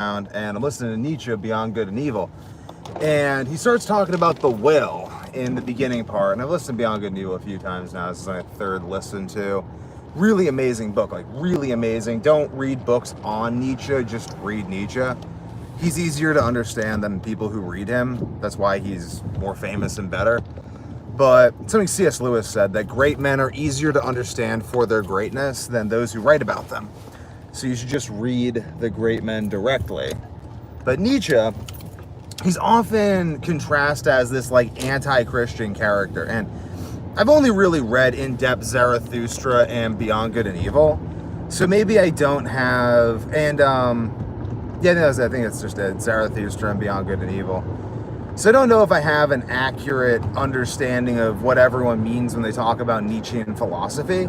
and I'm listening to Nietzsche, Beyond Good and Evil. And he starts talking about the will in the beginning part. And I've listened to Beyond Good and Evil a few times now. This is my third listen to. Really amazing book, like really amazing. Don't read books on Nietzsche, just read Nietzsche. He's easier to understand than people who read him. That's why he's more famous and better. But something C.S. Lewis said, that great men are easier to understand for their greatness than those who write about them. So you should just read the great men directly. But Nietzsche, he's often contrasted as this like anti-Christian character. And I've only really read in depth Zarathustra and Beyond Good and Evil. So maybe I don't have, and I think it's just it, Zarathustra and Beyond Good and Evil. So I don't know if I have an accurate understanding of what everyone means when they talk about Nietzschean philosophy.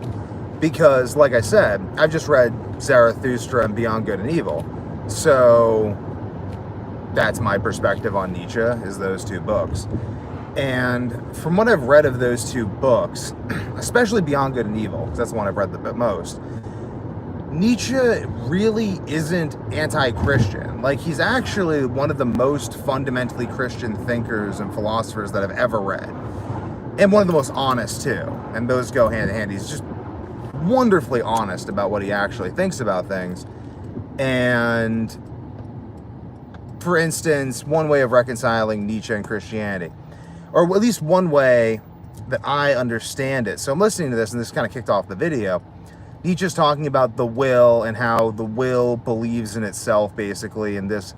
Because, like I said, I've just read Zarathustra and Beyond Good and Evil. So that's my perspective on Nietzsche, is those two books. And from what I've read of those two books, especially Beyond Good and Evil, because that's the one I've read the most, Nietzsche really isn't anti-Christian. Like, he's actually one of the most fundamentally Christian thinkers and philosophers that I've ever read. And one of the most honest, too. And those go hand in hand. He's just wonderfully honest about what he actually thinks about things. And, for instance, one way of reconciling Nietzsche and Christianity, or at least one way that I understand it. So I'm listening to this, and this kind of kicked off the video. Nietzsche's talking about the will and how the will believes in itself, basically, and this,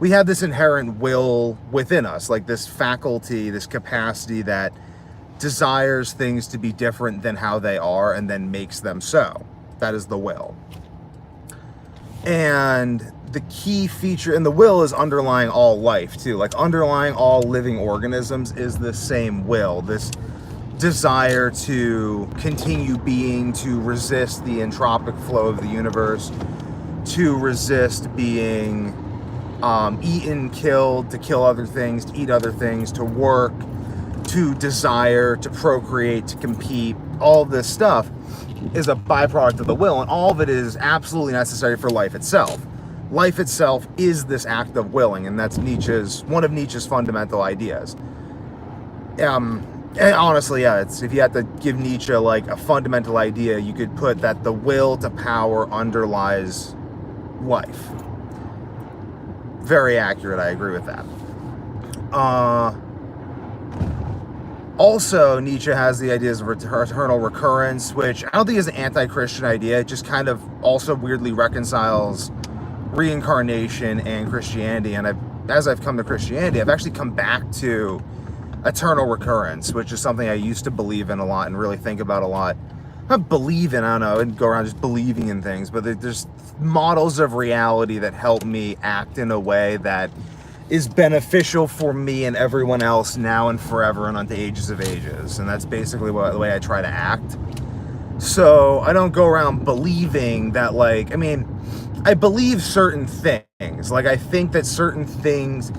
we have this inherent will within us, like this faculty, this capacity that desires things to be different than how they are and then makes them so. That is the will. And the key feature, and the will is underlying all life too, like underlying all living organisms is the same will, this desire to continue being, to resist the entropic flow of the universe, to resist being eaten, killed, to kill other things, to eat other things, to work, to desire, to procreate, to compete. All of this stuff is a byproduct of the will, and all of it is absolutely necessary for life itself. Life itself is this act of willing, and that's one of Nietzsche's fundamental ideas. And honestly, yeah, if you had to give Nietzsche like a fundamental idea, you could put that the will to power underlies life. Very accurate, I agree with that. Also, Nietzsche has the ideas of eternal recurrence, which I don't think is an anti-Christian idea. It just kind of also weirdly reconciles reincarnation and Christianity. And as I've come to Christianity, I've actually come back to eternal recurrence, which is something I used to believe in a lot and really think about a lot. Not believe in, I don't know, and go around just believing in things, but there's models of reality that help me act in a way that is beneficial for me and everyone else now and forever and unto ages of ages. And that's basically the way I try to act. So I don't go around believing that, like, I mean, I believe certain things. Like, I think that certain things,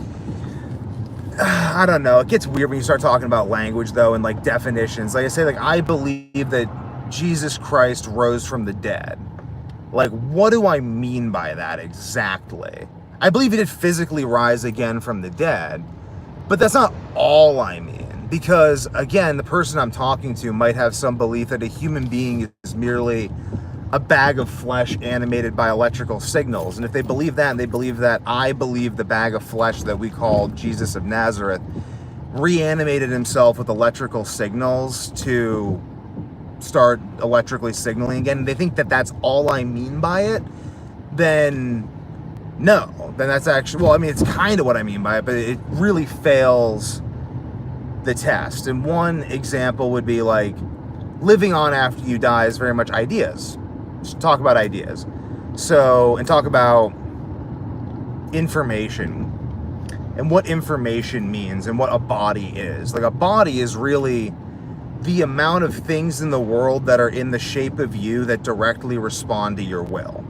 I don't know, it gets weird when you start talking about language, though, and, like, definitions. Like I say, like, I believe that Jesus Christ rose from the dead. Like, what do I mean by that exactly? I believe he did physically rise again from the dead, but that's not all I mean. Because, again, the person I'm talking to might have some belief that a human being is merely a bag of flesh animated by electrical signals. And if they believe that, and they believe that I believe the bag of flesh that we call Jesus of Nazareth reanimated himself with electrical signals to start electrically signaling again, and they think that that's all I mean by it, then no. Then that's actually, well, I mean, it's kind of what I mean by it, but it really fails the test. And one example would be like, living on after you die is very much ideas. Just talk about ideas. So, and talk about information and what information means and what a body is. Like, a body is really the amount of things in the world that are in the shape of you that directly respond to your will.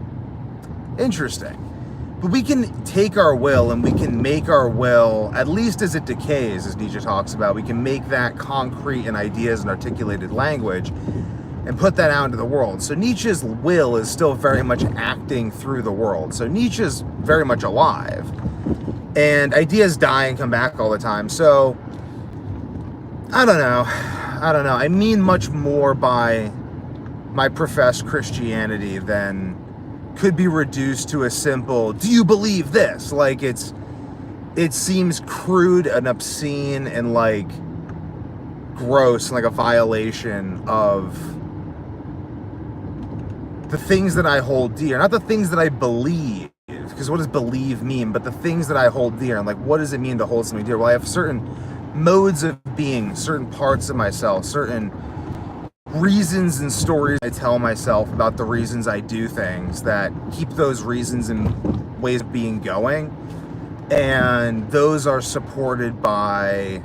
Interesting. But we can take our will and we can make our will, at least as it decays, as Nietzsche talks about, we can make that concrete in ideas and articulated language. and put that out into the world. So Nietzsche's will is still very much acting through the world. So Nietzsche's very much alive. And ideas die and come back all the time. So, I don't know. I mean much more by my professed Christianity than could be reduced to a simple, do you believe this? Like, it seems crude and obscene and like gross, like a violation of the things that I hold dear, not the things that I believe, because what does believe mean, but the things that I hold dear. And like, what does it mean to hold something dear? Well, I have certain modes of being, certain parts of myself, certain reasons and stories I tell myself about the reasons I do things that keep those reasons and ways of being going. And those are supported by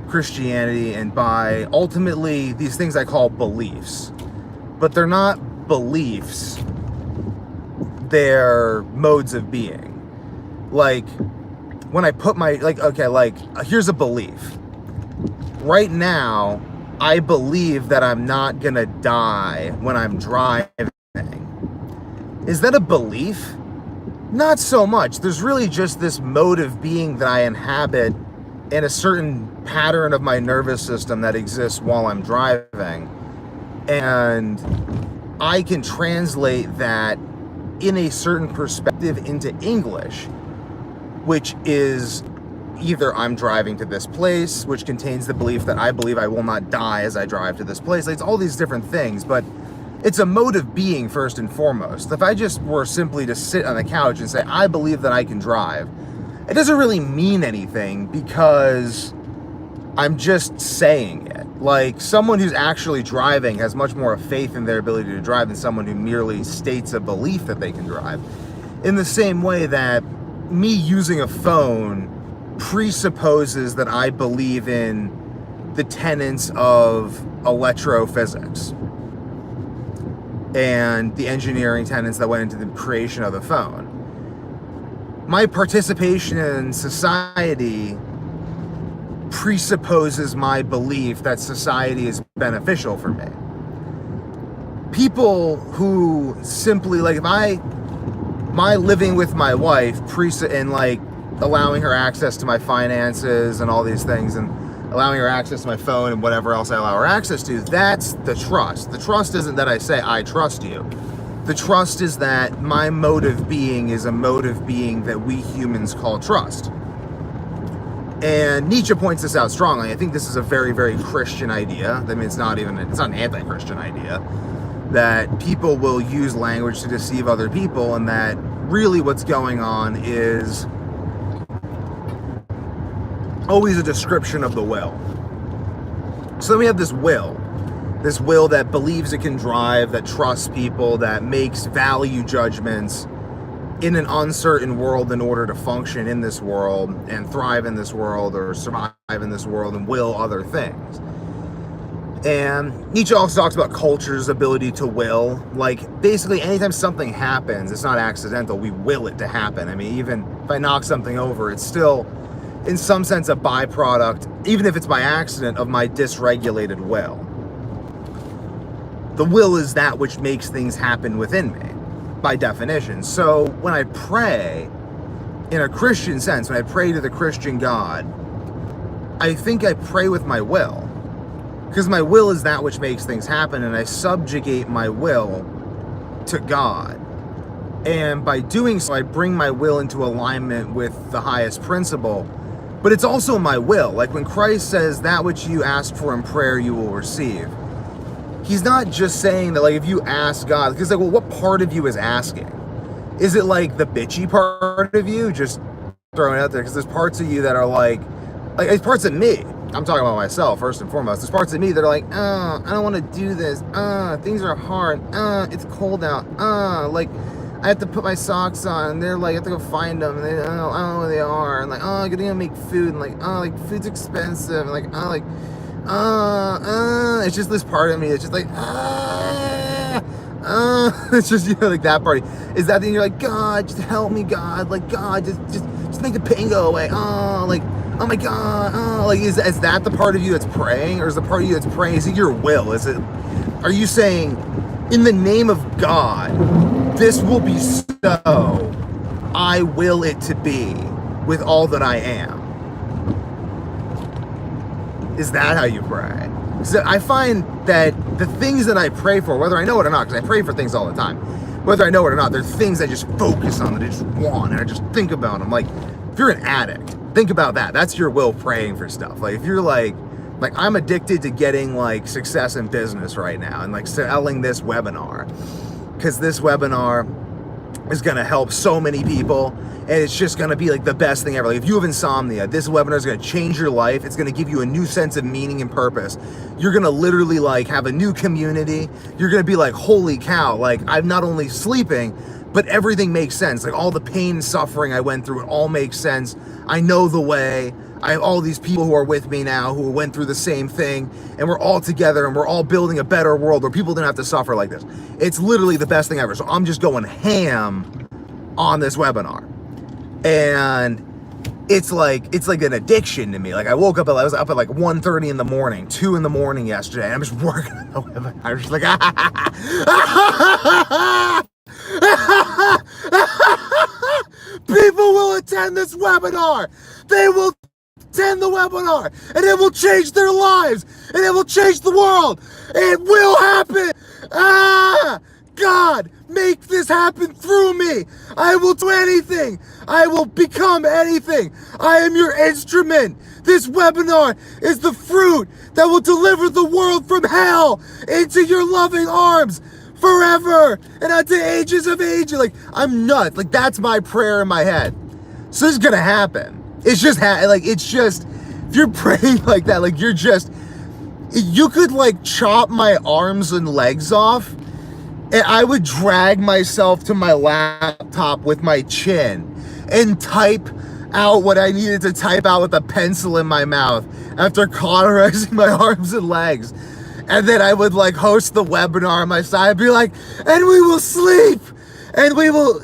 Christianity and by ultimately these things I call beliefs. But they're not beliefs, they're modes of being. Like, when I put my, here's a belief. Right now, I believe that I'm not gonna die when I'm driving. Is that a belief? Not so much. There's really just this mode of being that I inhabit in a certain pattern of my nervous system that exists while I'm driving. And I can translate that in a certain perspective into English, which is either I'm driving to this place, which contains the belief that I believe I will not die as I drive to this place. Like, it's all these different things, but it's a mode of being first and foremost. If I just were simply to sit on the couch and say, I believe that I can drive, it doesn't really mean anything because I'm just saying it. Like, someone who's actually driving has much more faith in their ability to drive than someone who merely states a belief that they can drive. In the same way that me using a phone presupposes that I believe in the tenets of electrophysics and the engineering tenets that went into the creation of the phone. My participation in society presupposes my belief that society is beneficial for me. People who simply, like, if my living with my wife and like allowing her access to my finances and all these things and allowing her access to my phone and whatever else I allow her access to, that's the trust. The trust isn't that I say, I trust you. The trust is that my mode of being is a mode of being that we humans call trust. And Nietzsche points this out strongly. I think this is a very, very Christian idea. I mean, it's not an anti-Christian idea, that people will use language to deceive other people, and that really what's going on is always a description of the will. So then we have this will that believes it can drive, that trusts people, that makes value judgments in an uncertain world in order to function in this world and thrive in this world or survive in this world and will other things. And Nietzsche also talks about culture's ability to will. Like, basically anytime something happens, it's not accidental, we will it to happen. I mean, even if I knock something over, it's still in some sense a byproduct, even if it's by accident, of my dysregulated will. The will is that which makes things happen within me, by definition. So when I pray, in a Christian sense, when I pray to the Christian God, I think I pray with my will. Because my will is that which makes things happen, and I subjugate my will to God. And by doing so, I bring my will into alignment with the highest principle. But it's also my will. Like when Christ says, that which you ask for in prayer, you will receive. He's not just saying that, like, if you ask God, because, like, well, what part of you is asking? Is it like the bitchy part of you? Just throwing it out there, because there's parts of you that are like it's parts of me. I'm talking about myself first and foremost. There's parts of me that are like, I don't want to do this. Things are hard. It's cold out. Like, I have to put my socks on, and they're like, I have to go find them, and I don't know where they are, and like, I gotta go make food, and like, food's expensive, and like, it's just this part of me that's just like, it's just, you know, like that part. Is that thing you're like, God, just help me, God, like, God, just make the pain go away. oh my God, oh, like is that the part of you that's praying, or is the part of you that's praying, is it your will? Are you saying, in the name of God, this will be so, I will it to be with all that I am? Is that how you pray? So I find that the things that I pray for, whether I know it or not, because I pray for things all the time, whether I know it or not, they're things I just focus on, that I just want, and I just think about them. Like, if you're an addict, think about that. That's your will praying for stuff. Like, if you're like I'm addicted to getting like success in business right now, and like selling this webinar, because this webinar is going to help so many people, and it's just going to be like the best thing ever. Like, if you have insomnia, this webinar is going to change your life. It's going to give you a new sense of meaning and purpose. You're going to literally like have a new community. You're going to be like, holy cow, like I'm not only sleeping, but everything makes sense. Like, all the pain and suffering I went through, it all makes sense. I know the way. I have all these people who are with me now who went through the same thing, and we're all together, and we're all building a better world where people didn't have to suffer like this. It's literally the best thing ever. So I'm just going ham on this webinar, and it's like an addiction to me. Like, I woke up, I was up at like 1:30 in the morning, 2 in the morning yesterday, and I'm just working on the webinar. I was just like, people will attend this webinar. They will attend the webinar, and it will change their lives, and it will change the world. It will happen. God, make this happen through me. I will do anything. I will become anything. I am your instrument. This webinar is the fruit that will deliver the world from hell into your loving arms forever and unto ages of ages. Like, I'm nuts. Like, that's my prayer in my head. So this is gonna happen. It's just if you're praying like that, like you could like chop my arms and legs off, and I would drag myself to my laptop with my chin and type out what I needed to type out with a pencil in my mouth after cauterizing my arms and legs. And then I would like host the webinar on my side. I'd be like, and we will sleep, and we will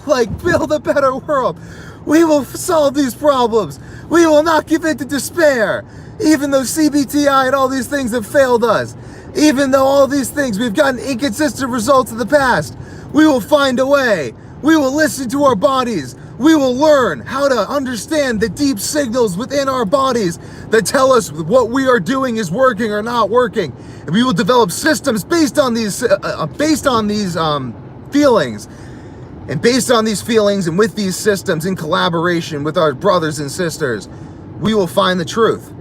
like build a better world. We will solve these problems. We will not give in to despair. Even though CBTI and all these things have failed us, even though all these things, we've gotten inconsistent results in the past, we will find a way. We will listen to our bodies. We will learn how to understand the deep signals within our bodies that tell us what we are doing is working or not working. And we will develop systems based on these feelings. And based on these feelings and with these systems, in collaboration with our brothers and sisters, we will find the truth.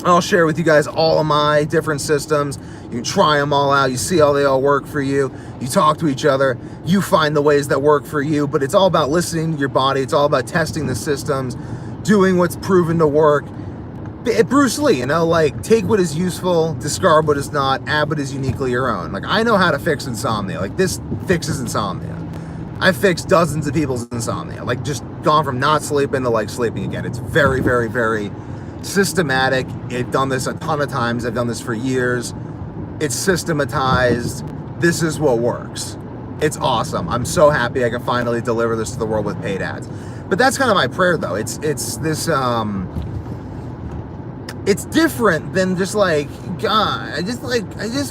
I'll share with you guys all of my different systems. You can try them all out. You see how they all work for you. You talk to each other. You find the ways that work for you. But it's all about listening to your body. It's all about testing the systems, doing what's proven to work. Bruce Lee, like, take what is useful, discard what is not, add what is uniquely your own. Like, I know how to fix insomnia. Like, this fixes insomnia. I've fixed dozens of people's insomnia. Like, just gone from not sleeping to like sleeping again. It's very, very, very systematic. I've done this a ton of times. I've done this for years. It's systematized. This is what works. It's awesome. I'm so happy I can finally deliver this to the world with paid ads. But that's kind of my prayer, though. It's this it's different than just like, God, I just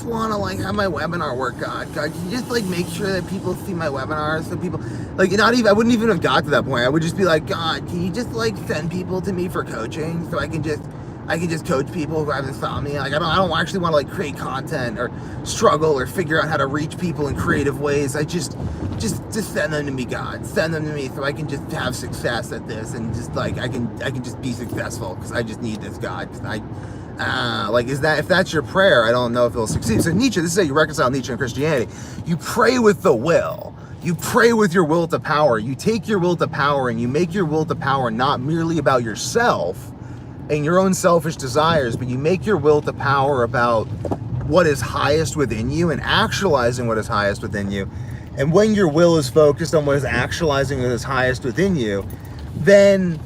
want to like have my webinar work. God, can you just like make sure that people see my webinars, so people like, I wouldn't even have got to that point. I would just be like, God, can you just like send people to me for coaching so I can just coach people who have insomnia. Like, I don't actually want to like create content or struggle or figure out how to reach people in creative ways. I just send them to me, God. Send them to me so I can just have success at this, and just like I can just be successful, because I just need this, God. If that's your prayer, I don't know if it'll succeed. So Nietzsche, this is how you reconcile Nietzsche and Christianity. You pray with the will. You pray with your will to power. You take your will to power and you make your will to power not merely about yourself and your own selfish desires, but you make your will to power about what is highest within you and actualizing what is highest within you. And when your will is focused on what is actualizing what is highest within you, then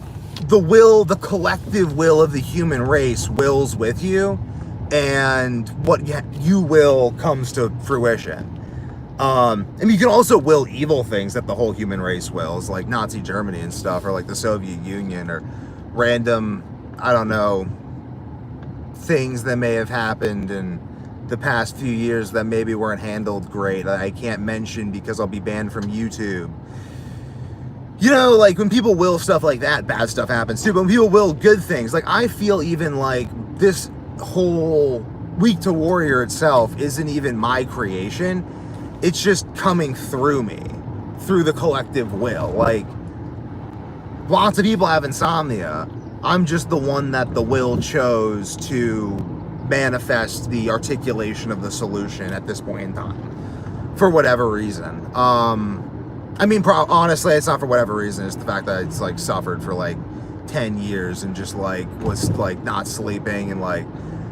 the collective will of the human race wills with you, and what you will comes to fruition. And you can also will evil things that the whole human race wills, like Nazi Germany and stuff, or like the Soviet Union, or random, I don't know, things that may have happened in the past few years that maybe weren't handled great. I can't mention because I'll be banned from YouTube. You know, like when people will stuff like that, bad stuff happens too. But when people will good things, like I feel even like this whole Weak to Warrior itself isn't even my creation. It's just coming through me, through the collective will. Like, lots of people have insomnia. I'm just the one that the will chose to manifest the articulation of the solution at this point in time, for whatever reason. I mean, honestly, it's not for whatever reason. It's the fact that it's like suffered for like 10 years and just like was like not sleeping and like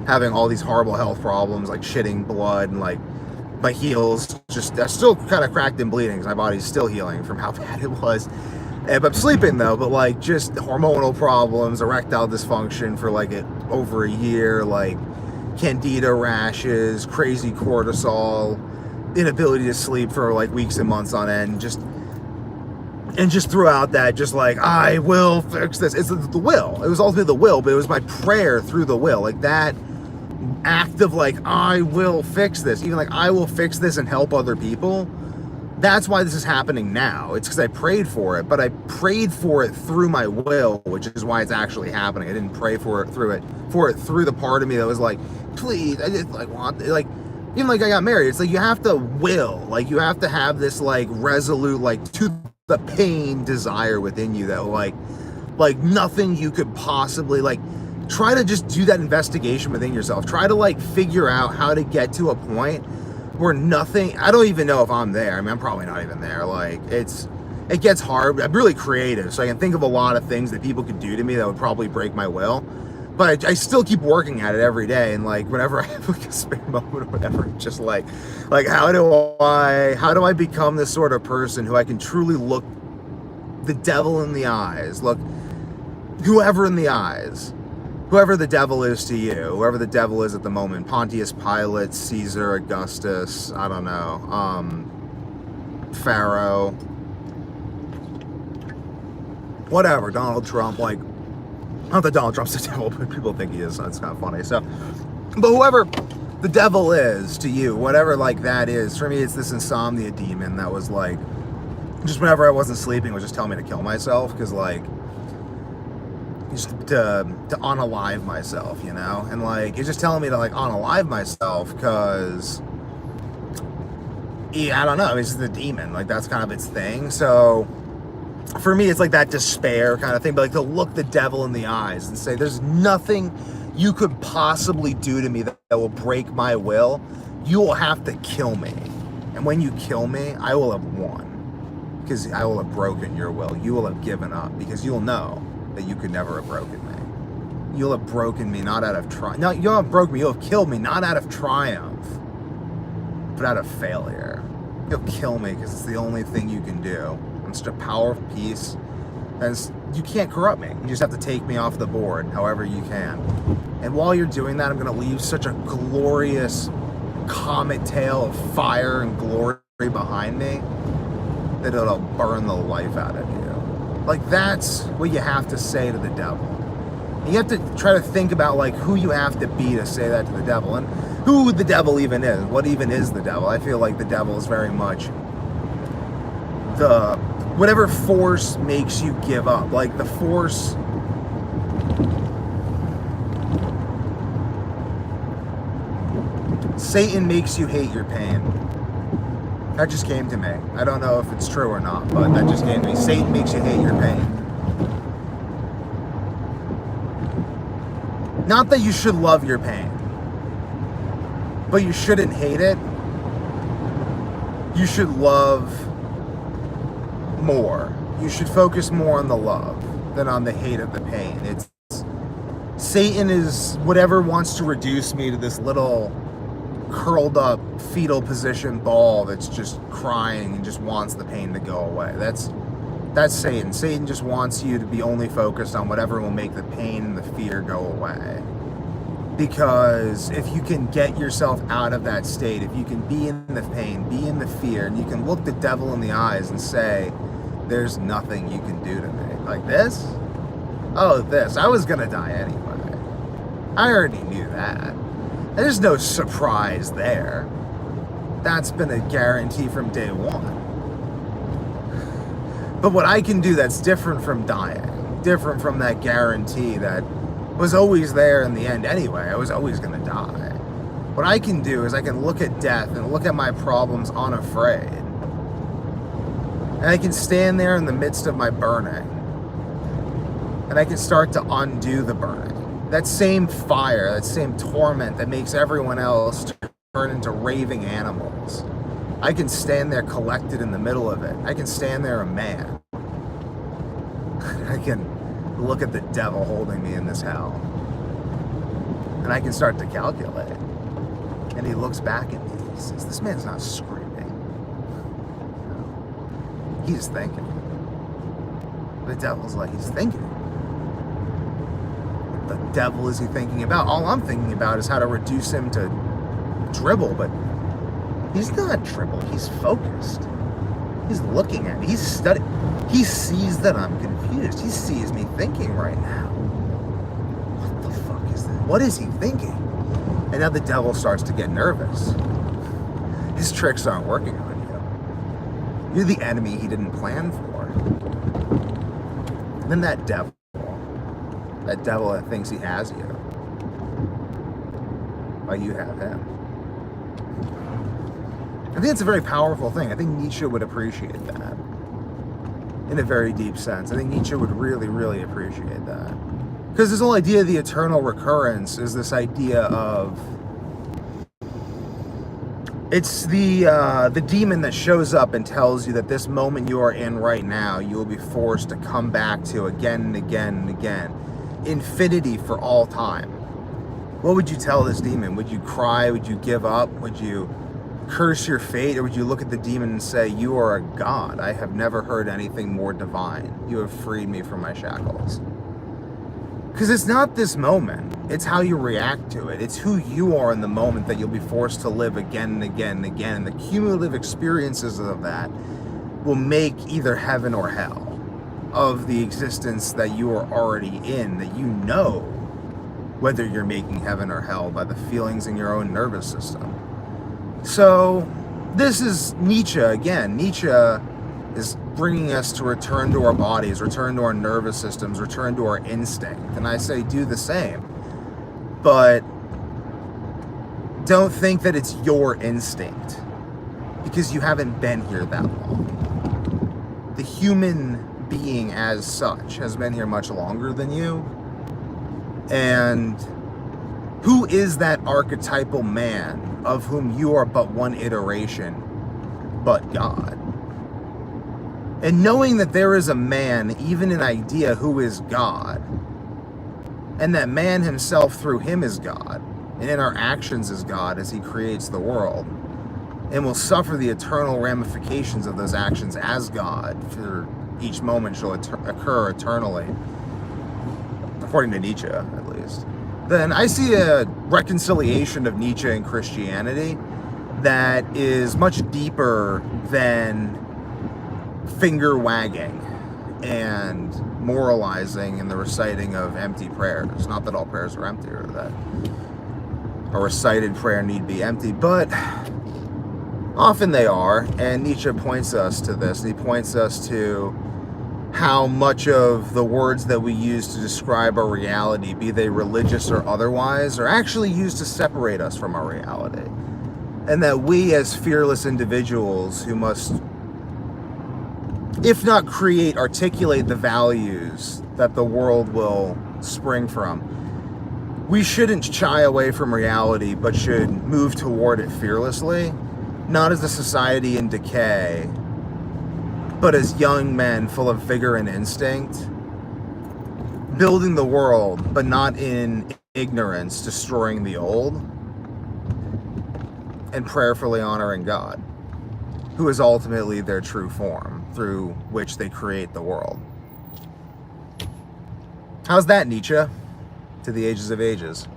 having all these horrible health problems, like shitting blood, and like my heels just, they're still kind of cracked and bleeding because my body's still healing from how bad it was. But I'm sleeping though, but like just hormonal problems, erectile dysfunction for like over a year, like candida rashes, crazy cortisol, inability to sleep for like weeks and months on end, just throughout that, just like, I will fix this. It's the will. It was ultimately the will, but it was my prayer through the will. Like that act of like, I will fix this. Even like, I will fix this and help other people. That's why this is happening now. It's because I prayed for it, but I prayed for it through my will, which is why it's actually happening. I didn't pray for it through the part of me that was like, please, I just like want, like, even like I got married. It's like, you have to will, like you have to have this like resolute, like to the pain desire within you that like nothing you could possibly, like, try to just do that investigation within yourself. Try to like figure out how to get to a point where nothing, I don't even know if I'm there. I mean, I'm probably not even there. Like it gets hard. I'm really creative, so I can think of a lot of things that people could do to me that would probably break my will. But I still keep working at it every day, and like whenever I have like a spare moment or whatever, just like how do I become this sort of person who I can truly look the devil in the eyes, look whoever in the eyes, whoever the devil is to you, whoever the devil is at the moment, Pontius Pilate, Caesar, Augustus, I don't know, Pharaoh, whatever, Donald Trump, like, not that Donald Trump's the devil, but people think he is, so it's kind of funny. So, but whoever the devil is to you, whatever like that is, for me, it's this insomnia demon that was like, just whenever I wasn't sleeping, would just tell me to kill myself, because like, just to unalive myself, you know? And like, it's just telling me to like unalive myself, because, yeah, I don't know, it's just the demon, like that's kind of its thing. So for me, it's like that despair kind of thing, but like to look the devil in the eyes and say, there's nothing you could possibly do to me that will break my will. You will have to kill me. And when you kill me, I will have won, because I will have broken your will. You will have given up, because you'll know that you could never have broken me. You'll have broken me not out of triumph. No, you'll have broken me. You'll have killed me not out of triumph, but out of failure. You'll kill me because it's the only thing you can do. I'm such a power of peace, and you can't corrupt me. You just have to take me off the board however you can. And while you're doing that, I'm going to leave such a glorious comet tail of fire and glory behind me that it'll burn the life out of you. Like, that's what you have to say to the devil. And you have to try to think about like who you have to be to say that to the devil, and who the devil even is. What even is the devil? I feel like the devil is very much the whatever force makes you give up. Like the force, Satan makes you hate your pain. That just came to me. I don't know if it's true or not, but that just came to me. Satan makes you hate your pain. Not that you should love your pain, but you shouldn't hate it. You should love more. You should focus more on the love than on the hate of the pain. It's Satan is whatever wants to reduce me to this little curled up fetal position ball that's just crying and just wants the pain to go away. That's Satan. Satan just wants you to be only focused on whatever will make the pain and the fear go away. Because if you can get yourself out of that state, if you can be in the pain, be in the fear, and you can look the devil in the eyes and say, there's nothing you can do to me. Like this? Oh, this. I was gonna die anyway. I already knew that. There's no surprise there. That's been a guarantee from day one. But what I can do that's different from dying, different from that guarantee that was always there in the end anyway, I was always gonna die. What I can do is I can look at death and look at my problems unafraid. And I can stand there in the midst of my burning. And I can start to undo the burning. That same fire, that same torment that makes everyone else turn into raving animals. I can stand there collected in the middle of it. I can stand there a man. I can look at the devil holding me in this hell. And I can start to calculate. And he looks back at me and he says, this man's not screaming. He's thinking. The devil's like, he's thinking. The devil is he thinking about? All I'm thinking about is how to reduce him to dribble, but he's not dribble, he's focused. He's looking at me, he's studying. He sees that I'm confused. He sees me thinking right now. What the fuck is this? What is he thinking? And now the devil starts to get nervous. His tricks aren't working on you. You're the enemy he didn't plan for. And then that devil that thinks he has you, while you have him. I think it's a very powerful thing. I think Nietzsche would appreciate that in a very deep sense. I think Nietzsche would really, really appreciate that. Because this whole idea of the eternal recurrence is this idea of, it's the demon that shows up and tells you that this moment you are in right now, you will be forced to come back to again and again and again. Infinity for all time. What would you tell this demon? Would you cry? Would you give up? Would you curse your fate? Or would you look at the demon and say, you are a god. I have never heard anything more divine. You have freed me from my shackles. Because it's not this moment. It's how you react to it. It's who you are in the moment that you'll be forced to live again and again and again. And the cumulative experiences of that will make either heaven or hell of the existence that you are already in, that you know whether you're making heaven or hell by the feelings in your own nervous system. So this is Nietzsche again. Nietzsche is bringing us to return to our bodies, return to our nervous systems, return to our instinct. And I say do the same. But don't think that it's your instinct, because you haven't been here that long. The human being as such has been here much longer than you. And who is that archetypal man of whom you are but one iteration, but God? And knowing that there is a man, even in idea, who is God, and that man himself through him is God, and in our actions is God as he creates the world, and will suffer the eternal ramifications of those actions as God, for each moment shall occur eternally, according to Nietzsche at least, then I see a reconciliation of Nietzsche and Christianity that is much deeper than finger wagging and moralizing and the reciting of empty prayers. Not that all prayers are empty, or that a recited prayer need be empty, but often they are. And Nietzsche points us to this. He points us to how much of the words that we use to describe our reality, be they religious or otherwise, are actually used to separate us from our reality. And that we as fearless individuals who must, if not create, articulate the values that the world will spring from, we shouldn't shy away from reality, but should move toward it fearlessly, not as a society in decay, but as young men full of vigor and instinct, building the world, but not in ignorance, destroying the old, and prayerfully honoring God, who is ultimately their true form, through which they create the world. How's that, Nietzsche? To the ages of ages.